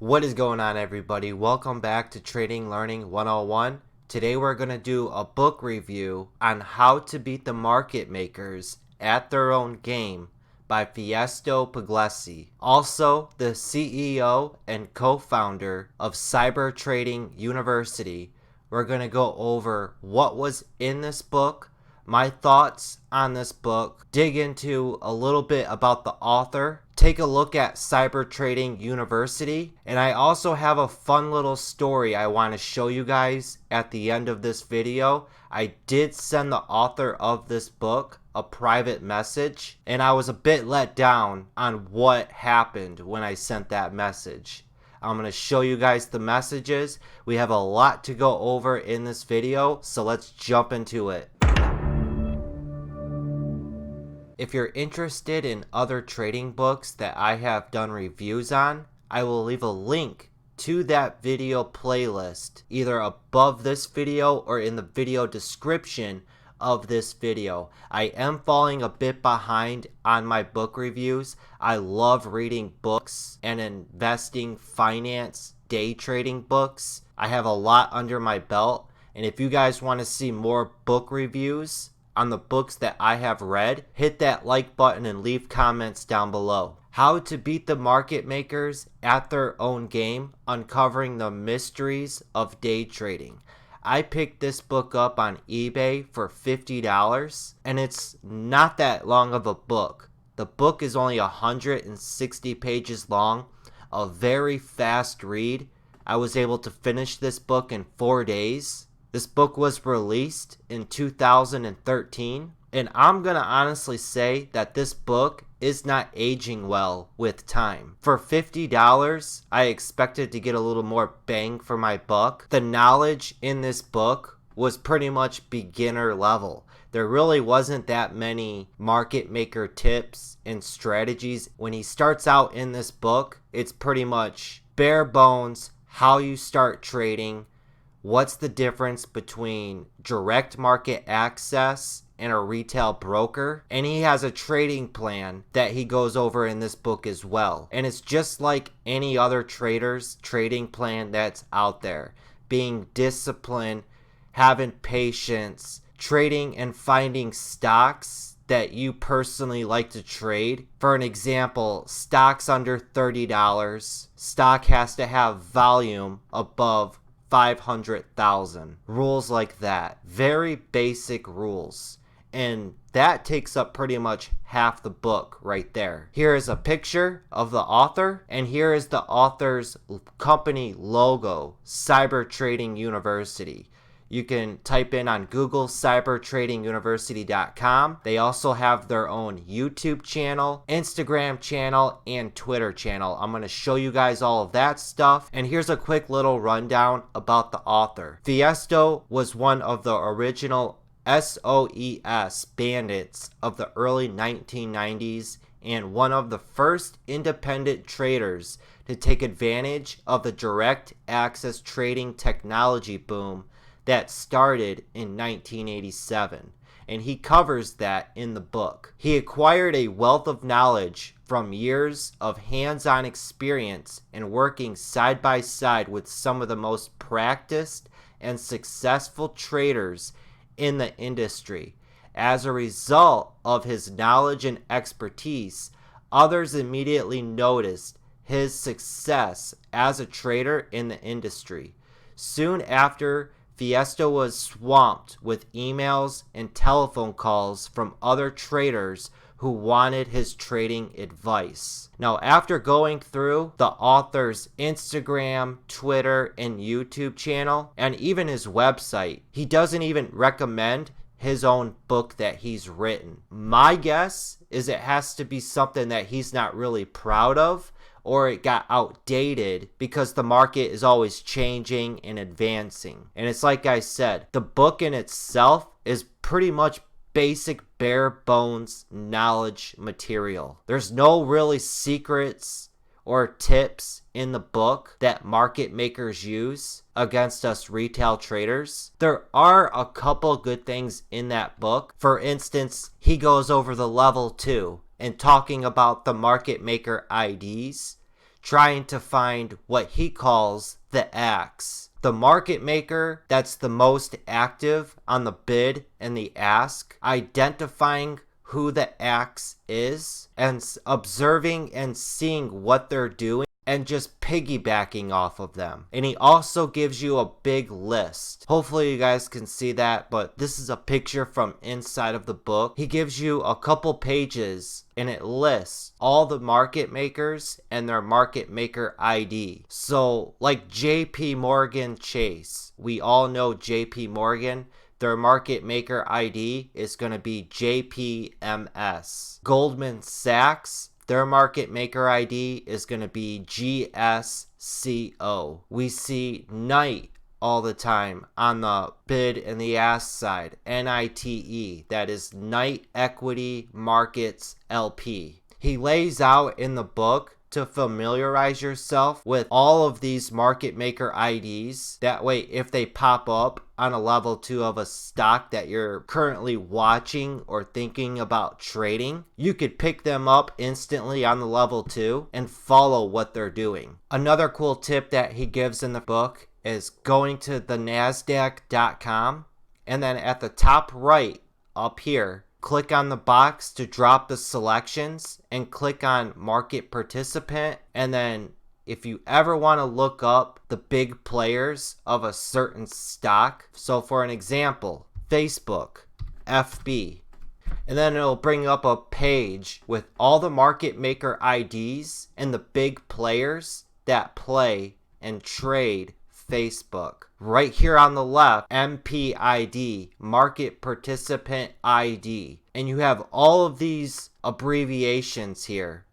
What is going on, everybody? Welcome back to Trading Learning 101. Today we're going to do a book review on How to Beat the Market Makers at Their Own Game by Fausto Pugliese, also the CEO and co-founder of Cyber Trading University. We're going to go over what was in this book, my thoughts on this book, dig into a little bit about the author, take a look at Cyber Trading University, and I also have a fun little story I want to show you guys at the end of this video. I did send the author of this book a private message, and I was a bit let down on what happened when I sent that message. I'm going to show you guys the messages. We have a lot to go over in this video, so let's jump into it. If you're interested in other trading books that I have done reviews on, I will leave a link to that video playlist either above this video or in the video description of this video. I am falling a bit behind on my book reviews. I love reading books and investing, finance, day trading books. I have a lot under my belt, and if you guys want to see more book reviews on the books that I have read, hit that like button and leave comments down below. How to Beat the Market Makers at Their Own Game, Uncovering the Mysteries of Day Trading. I picked this book up on eBay for $50, and it's not that long of a book. The book is only 160 pages long, a very fast read. I was able to finish this book in 4 days. This book was released in 2013, and I'm going to honestly say that this book is not aging well with time. For $50, I expected to get a little more bang for my buck. The knowledge in this book was pretty much beginner level. There really wasn't that many market maker tips and strategies. When he starts out in this book, it's pretty much bare bones, how you start trading, what's the difference between direct market access and a retail broker, and he has a trading plan that he goes over in this book as well. And it's just like any other trader's trading plan that's out there. Being disciplined, having patience, trading and finding stocks that you personally like to trade. For an example, stocks under $30, stock has to have volume above 500,000. Rules like that. Very basic rules. And that takes up pretty much half the book right there. Here is a picture of the author, and here is the author's company logo, Cyber Trading University. You can type in on Google cybertradinguniversity.com. They also have their own YouTube channel, Instagram channel, and Twitter channel. I'm going to show you guys all of that stuff. And here's a quick little rundown about the author. Fausto was one of the original SOES bandits of the early 1990s and one of the first independent traders to take advantage of the direct access trading technology boom that started in 1987, and he covers that in the book. He acquired a wealth of knowledge from years of hands-on experience and working side by side with some of the most practiced and successful traders in the industry. As a result of his knowledge and expertise, others immediately noticed his success as a trader in the industry. Soon after, Fausto was swamped with emails and telephone calls from other traders who wanted his trading advice. Now, after going through the author's Instagram, Twitter, and YouTube channel, and even his website, he doesn't even recommend his own book that he's written. My guess is it has to be something that he's not really proud of, or it got outdated because the market is always changing and advancing. And it's like I said, the book in itself is pretty much basic bare bones knowledge material. There's no really secrets or tips in the book that market makers use against us retail traders. There are a couple good things in that book. For instance, he goes over the level 2 and talking about the market maker IDs, trying to find what he calls the axe. The market maker that's the most active on the bid and the ask, identifying who the axe is and observing and seeing what they're doing and just piggybacking off of them. And he also gives you a big list. Hopefully you guys can see that, but this is a picture from inside of the book. He gives you a couple pages and it lists all the market makers and their market maker ID. So like JP Morgan Chase, we all know JP Morgan. Their market maker ID is going to be JPMS. Goldman Sachs, their market maker ID is going to be GSCO. We see Knight all the time on the bid and the ask side, NITE, that is Knight Equity Markets LP. He lays out in the book to familiarize yourself with all of these market maker IDs. That way, if they pop up on a level 2 of a stock that you're currently watching or thinking about trading, you could pick them up instantly on the level 2 and follow what they're doing. Another cool tip that he gives in the book is going to the NASDAQ.com and then at the top right up here, click on the box to drop the selections and click on market participant. And then if you ever want to look up the big players of a certain stock, so for an example, Facebook, FB, and then it'll bring up a page with all the market maker IDs and the big players that play and trade Facebook. Right here on the left, MPID, Market Participant ID. And you have all of these abbreviations here.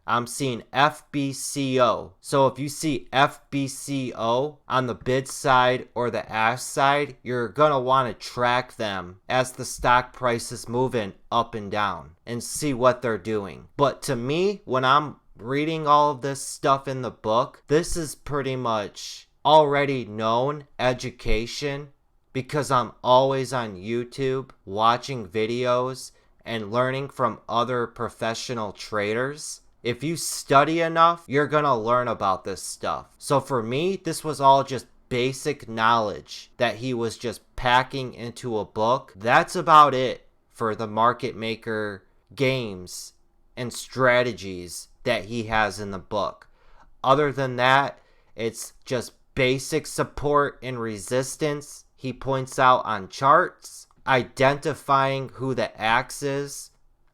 I'm seeing FBCO. So if you see FBCO on the bid side or the ask side, you're going to want to track them as the stock price is moving up and down and see what they're doing. But to me, when I'm reading all of this stuff in the book, this is pretty much already known education because I'm always on YouTube watching videos and learning from other professional traders. If you study enough, you're gonna learn about this stuff. So for me, this was all just basic knowledge that he was just packing into a book. That's about it for the market maker games and strategies that he has in the book. Other than that, it's just basic support and resistance he points out on charts, identifying who the axe is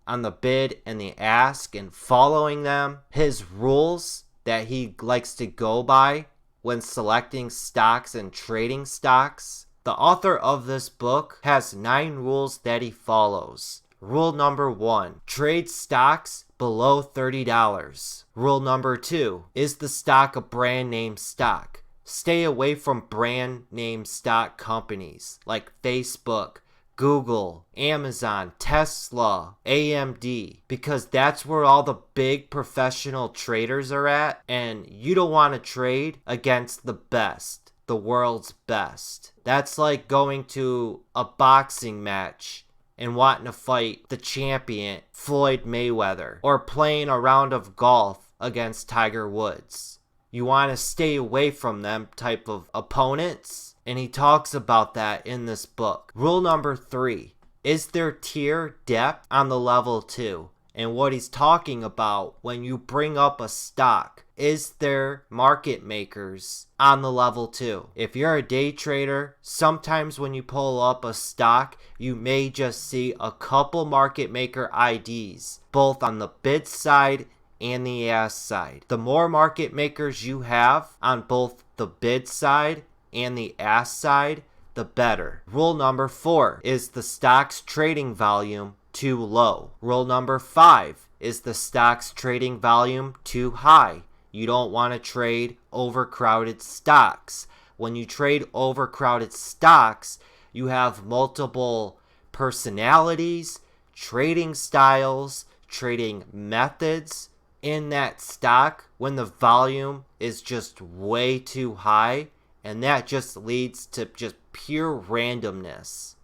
on the bid and the ask and following them, his rules that he likes to go by when selecting stocks and trading stocks. The author of this book has 9 rules that he follows. Rule number 1, trade stocks below $30. Rule number 2, is the stock a brand name stock? Stay away from brand name stock companies like Facebook, Google, Amazon, Tesla, AMD, because that's where all the big professional traders are at, and you don't want to trade against the best, the world's best. That's like going to a boxing match and wanting to fight the champion, Floyd Mayweather, or playing a round of golf against Tiger Woods. You want to stay away from them type of opponents, and he talks about that in this book. Rule number 3, is there tier depth on the level 2? And what he's talking about when you bring up a stock, is there market makers on the level 2? If you're a day trader, sometimes when you pull up a stock, you may just see a couple market maker IDs, both on the bid side and the ask side. The more market makers you have on both the bid side and the ask side, the better. Rule number 4, is the stock's trading volume too low? Rule number 5, is the stock's trading volume too high? You don't want to trade overcrowded stocks. When you trade overcrowded stocks, you have multiple personalities, trading styles, trading methods in that stock when the volume is just way too high, and that just leads to just pure randomness.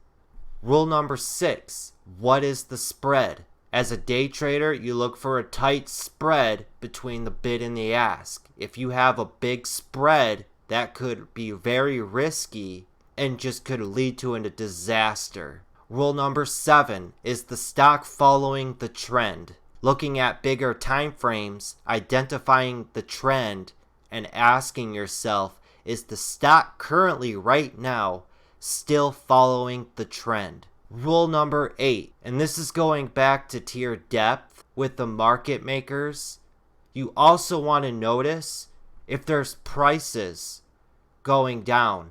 Rule number 6, what is the spread? As a day trader, you look for a tight spread between the bid and the ask. If you have a big spread, that could be very risky and just could lead to a disaster. Rule number 7 is the stock following the trend. Looking at bigger time frames, identifying the trend, and asking yourself, is the stock currently right now still following the trend? Rule number 8, and this is going back to tier depth with the market makers. You also want to notice if there's prices going down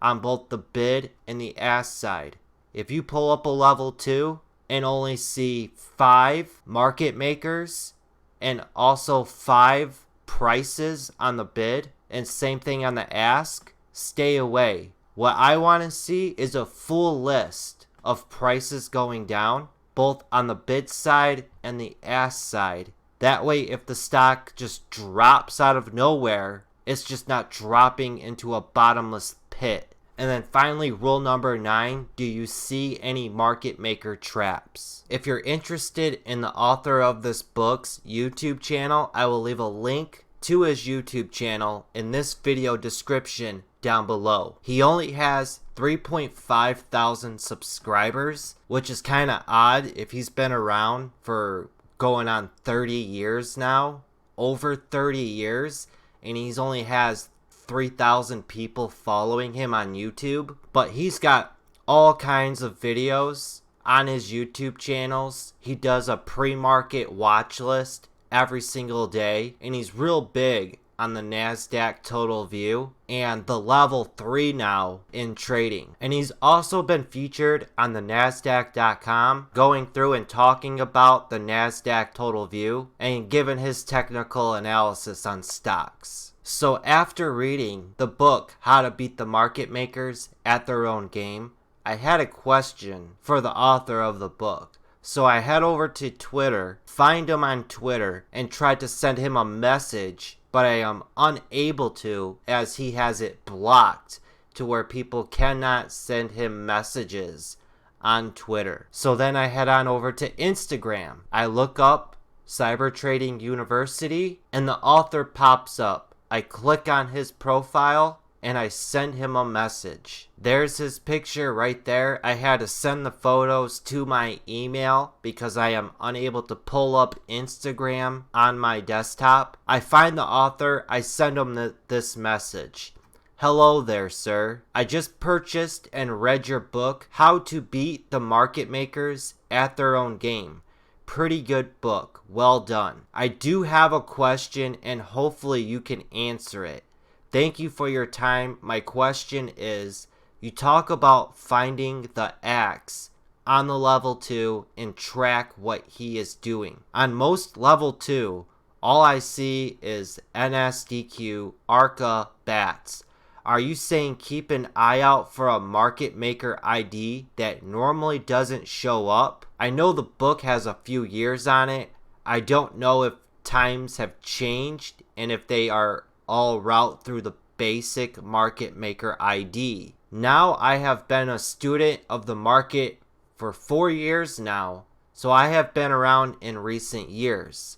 on both the bid and the ask side. If you pull up a level 2 and only see 5 market makers and also 5 prices on the bid and same thing on the ask, stay away. What I want to see is a full list of prices going down both on the bid side and the ask side. That way, if the stock just drops out of nowhere, it's just not dropping into a bottomless pit. And then finally, rule number 9, do you see any market maker traps? If you're interested in the author of this book's YouTube channel, I will leave a link to his YouTube channel in this video description down below. He only has 3.5 thousand subscribers, which is kind of odd if he's been around for going on 30 years now, over 30 years, and he's only has 3,000 people following him on YouTube. But he's got all kinds of videos on his YouTube channels. He does a pre-market watch list every single day, and he's real big on the NASDAQ total view and the level 3 now in trading. And he's also been featured on the NASDAQ.com going through and talking about the NASDAQ total view and giving his technical analysis on stocks. So after reading the book, How to Beat the Market Makers at Their Own Game, I had a question for the author of the book. So I head over to Twitter, find him on Twitter, and tried to send him a message, but I am unable to as he has it blocked to where people cannot send him messages on Twitter. So then I head on over to Instagram. I look up Cyber Trading University and the author pops up. I click on his profile and I send him a message. There's his picture right there. I had to send the photos to my email because I am unable to pull up Instagram on my desktop. I find the author, I send him this message. Hello there, sir. I just purchased and read your book, How to Beat the Market Makers at Their Own Game. Pretty good book. Well done. I do have a question and hopefully you can answer it. Thank you for your time. My question is, you talk about finding the axe on the level 2 and track what he is doing. On most level 2, all I see is NSDQ, ARCA, BATS. Are you saying keep an eye out for a market maker ID that normally doesn't show up? I know the book has a few years on it. I don't know if times have changed and if they are all route through the basic market maker ID. Now I have been a student of the market for 4 years now, so I have been around in recent years.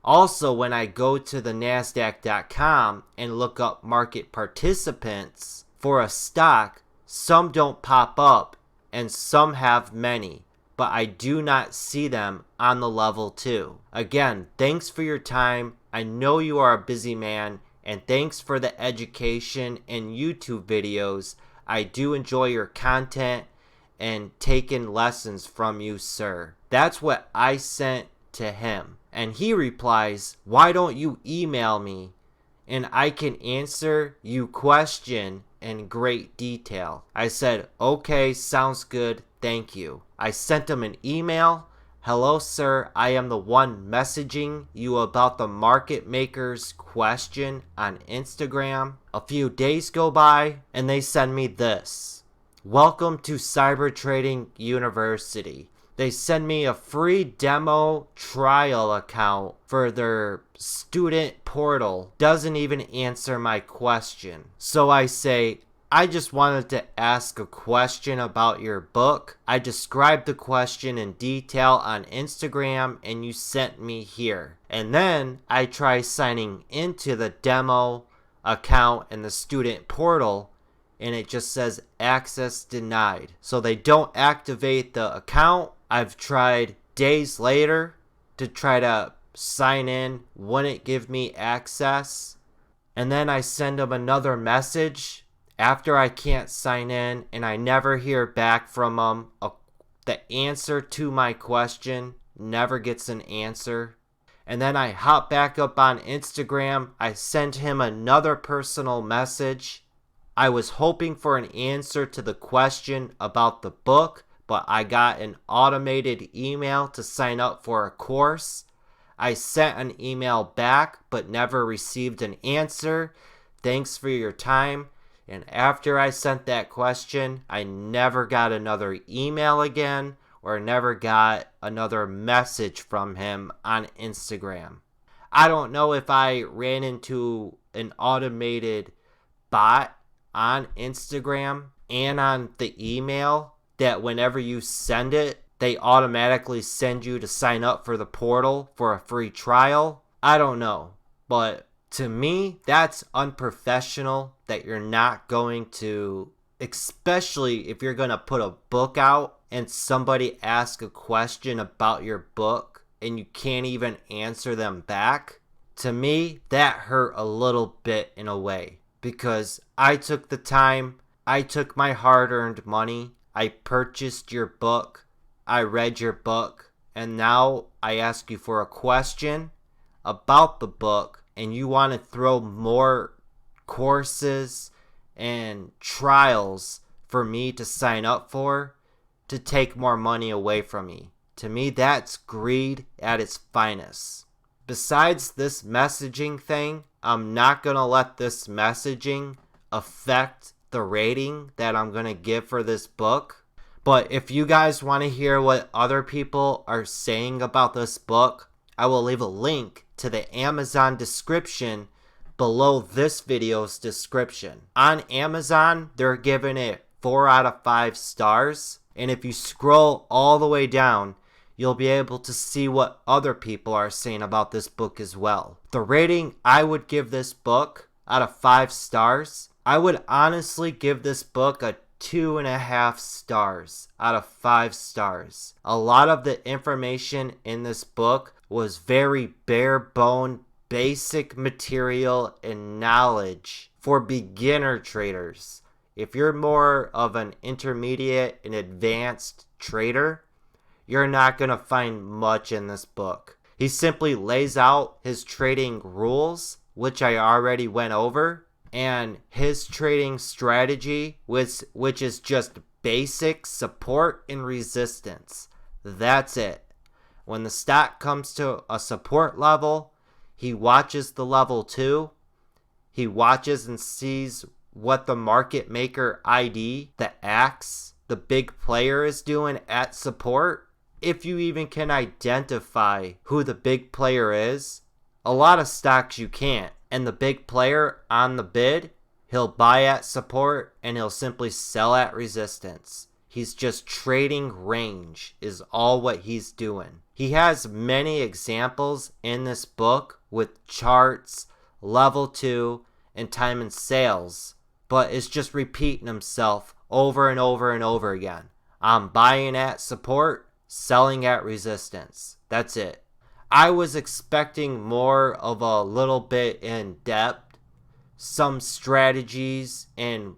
Also, when I go to the NASDAQ.com and look up market participants for a stock, some don't pop up and some have many, but I do not see them on the level 2. Again, thanks for your time. I know you are a busy man, and thanks for the education and YouTube videos. I do enjoy your content and taking lessons from you, sir. That's what I sent to him. And he replies, why don't you email me and I can answer you question in great detail. I said, okay, sounds good, thank you. I sent him an email. Hello, sir, I am the one messaging you about the market makers question on Instagram. A few days go by and they send me this. Welcome to Cyber Trading University. They send me a free demo trial account for their student portal. Doesn't even answer my question. So I say, I just wanted to ask a question about your book. I described the question in detail on Instagram and you sent me here. And then I try signing into the demo account in the student portal and it just says access denied. So they don't activate the account. I've tried days later to try to sign in, wouldn't give me access. And then I send them another message after I can't sign in and I never hear back from them. The answer to my question never gets an answer. And then I hop back up on Instagram. I send him another personal message. I was hoping for an answer to the question about the book, but I got an automated email to sign up for a course. I sent an email back, but never received an answer. Thanks for your time. And after I sent that question, I never got another email again or never got another message from him on Instagram. I don't know if I ran into an automated bot on Instagram and on the email that whenever you send it, they automatically send you to sign up for the portal for a free trial. I don't know, but to me, that's unprofessional that you're not going to, especially if you're going to put a book out and somebody asks a question about your book and you can't even answer them back. To me, that hurt a little bit in a way because I took the time, I took my hard-earned money, I purchased your book, I read your book, and now I ask you for a question about the book and you want to throw more courses and trials for me to sign up for to take more money away from me. To me, that's greed at its finest. Besides this messaging thing, I'm not going to let this messaging affect the rating that I'm going to give for this book. But if you guys want to hear what other people are saying about this book, I will leave a link to the Amazon description below this video's description. On Amazon, they're giving it 4 out of 5 stars. And if you scroll all the way down, you'll be able to see what other people are saying about this book as well. The rating I would give this book out of 5 stars, I would honestly give this book a 2.5 stars out of 5 stars. A lot of the information in this book was very bare bone, basic material and knowledge for beginner traders. If you're more of an intermediate and advanced trader, you're not going to find much in this book. He simply lays out his trading rules, which I already went over, and his trading strategy, which is just basic support and resistance. That's it. When the stock comes to a support level, he watches the level 2. He watches and sees what the market maker ID, the axe, the big player is doing at support. If you even can identify who the big player is, a lot of stocks you can't. And the big player on the bid, he'll buy at support and he'll simply sell at resistance. He's just trading range is all what he's doing. He has many examples in this book with charts, level 2, and time and sales, but it's just repeating himself over and over and over again. I'm buying at support, selling at resistance. That's it. I was expecting more of a little bit in depth, some strategies, and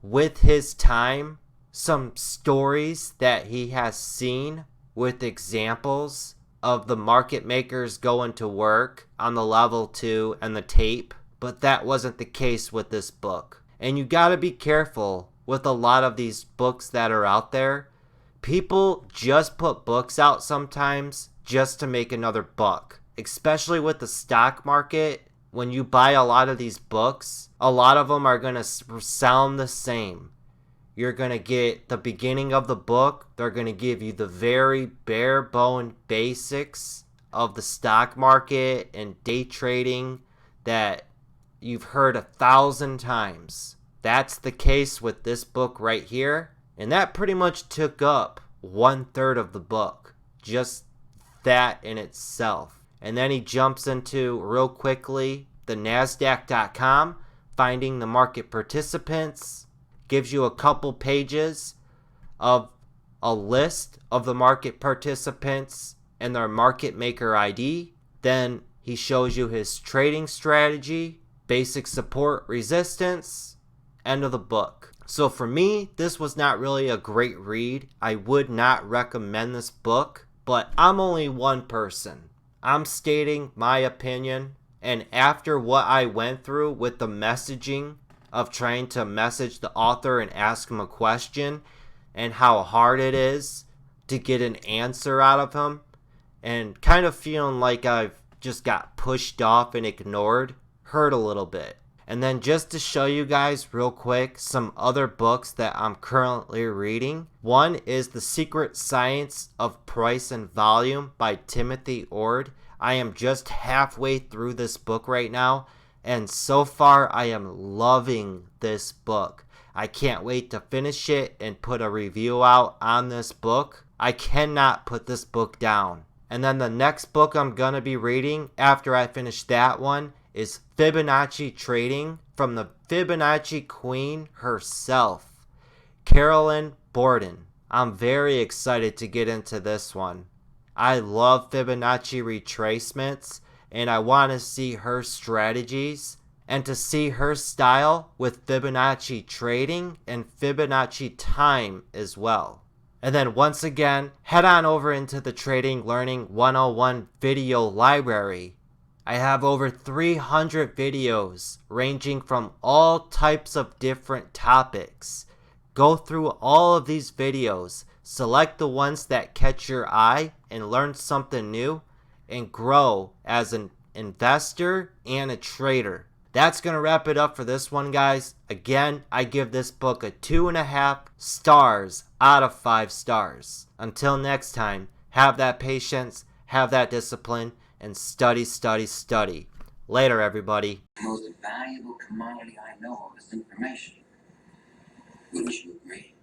with his time, some stories that he has seen with examples of the market makers going to work on the level 2 and the tape, but that wasn't the case with this book. And you gotta be careful with a lot of these books that are out there. People just put books out sometimes just to make another buck, especially with the stock market. When you buy a lot of these books, a lot of them are going to sound the same. You're going to get the beginning of the book. They're going to give you the very bare bone basics of the stock market and day trading that you've heard 1,000 times. That's the case with this book right here. And that pretty much took up 1/3 of the book. Just that in itself. And then he jumps into, real quickly, the NASDAQ.com, finding the market participants. Gives you a couple pages of a list of the market participants and their market maker ID. Then he shows you his trading strategy, basic support, resistance, end of the book. So for me, this was not really a great read. I would not recommend this book, but I'm only one person. I'm stating my opinion, and after what I went through with the messaging of trying to message the author and ask him a question, and how hard it is to get an answer out of him, and kind of feeling like I've just got pushed off and ignored, hurt a little bit. And then just to show you guys real quick some other books that I'm currently reading. One is The Secret Science of Price and Volume by Timothy Ord. I am just halfway through this book right now, and so far I am loving this book. I can't wait to finish it and put a review out on this book. I cannot put this book down. And then the next book I'm going to be reading after I finish that one is Fibonacci Trading from the Fibonacci Queen herself, Carolyn Borden. I'm very excited to get into this one. I love Fibonacci retracements, and I want to see her strategies and to see her style with Fibonacci trading and Fibonacci time as well. And then once again, head on over into the Trading Learning 101 video library. I have over 300 videos ranging from all types of different topics. Go through all of these videos, select the ones that catch your eye and learn something new, and grow as an investor and a trader. That's going to wrap it up for this one, guys. Again, I give this book a 2.5 stars out of 5 stars. Until next time, have that patience, have that discipline, and study, study, study. Later, everybody. The most valuable commodity I know is information. Wouldn't you agree?